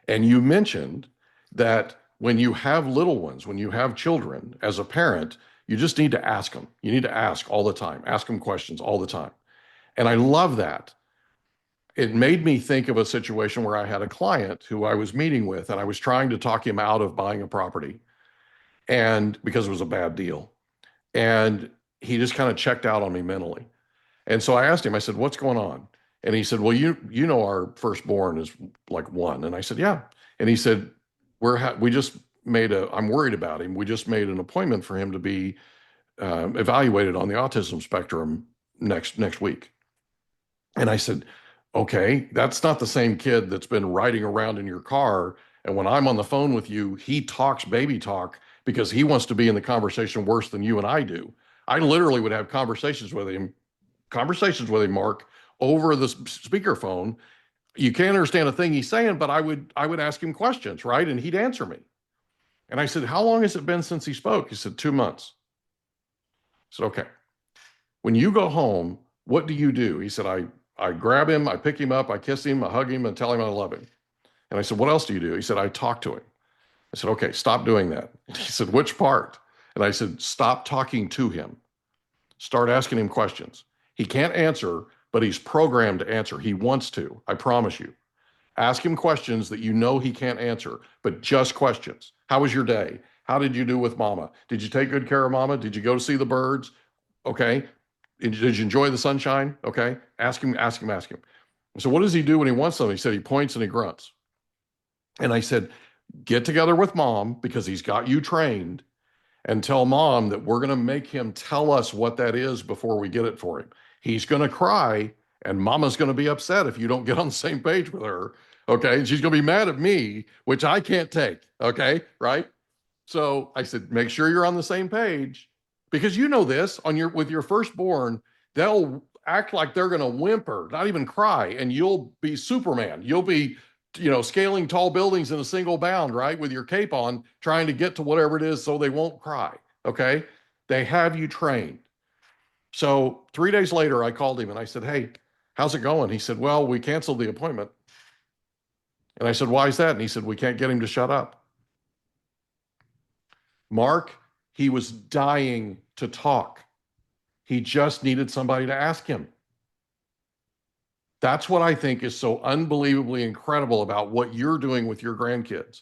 And you mentioned that when you have little ones, when you have children, as a parent, you just need to ask them. You need to ask all the time, ask them questions all the time. And I love that. It made me think of a situation where I had a client who I was meeting with, and I was trying to talk him out of buying a property, and because it was a bad deal. And he just kind of checked out on me mentally. And so I asked him, I said, "What's going on?" And he said, "Well, you know our firstborn is like one." And I said, "Yeah." And he said, we just made a I'm worried about him. We just made an appointment for him to be evaluated on the autism spectrum next week." And I said, "Okay, that's not the same kid that's been riding around in your car. And when I'm on the phone with you, he talks baby talk because he wants to be in the conversation worse than you and I do. I literally would have conversations with him, Mark, over the speakerphone. You can't understand a thing he's saying, but I would ask him questions, right? And he'd answer me. And I said, "How long has it been since he spoke?" He said, "2 months." I said, "Okay. When you go home, what do you do?" He said, I grab him, I pick him up, I kiss him, I hug him, and tell him I love him." And I said, "What else do you do?" He said, "I talk to him." I said, "Okay, stop doing that." He said, "Which part?" And I said, "Stop talking to him. Start asking him questions. He can't answer, but he's programmed to answer. He wants to, I promise you. Ask him questions that you know he can't answer, but just questions. How was your day? How did you do with mama? Did you take good care of mama? Did you go to see the birds? Okay. Did you enjoy the sunshine? Okay. Ask him, ask him, ask him. So what does he do when he wants something? He said he points and he grunts. And I said, get together with mom because he's got you trained, and tell mom that we're going to make him tell us what that is before we get it for him. He's going to cry, and mama's going to be upset if you don't get on the same page with her. Okay. And she's going to be mad at me, which I can't take. Okay. Right. So I said, make sure you're on the same page because you know this on your with your firstborn, they'll act like they're going to whimper, not even cry, and you'll be Superman. You'll be, scaling tall buildings in a single bound, right, with your cape on, trying to get to whatever it is so they won't cry. Okay, they have you trained. So 3 days later, I called him and I said, "Hey, how's it going?" He said, "Well, we canceled the appointment." And I said, "Why is that?" And he said, "We can't get him to shut up." Mark, he was dying to talk. He just needed somebody to ask him. That's what I think is so unbelievably incredible about what you're doing with your grandkids.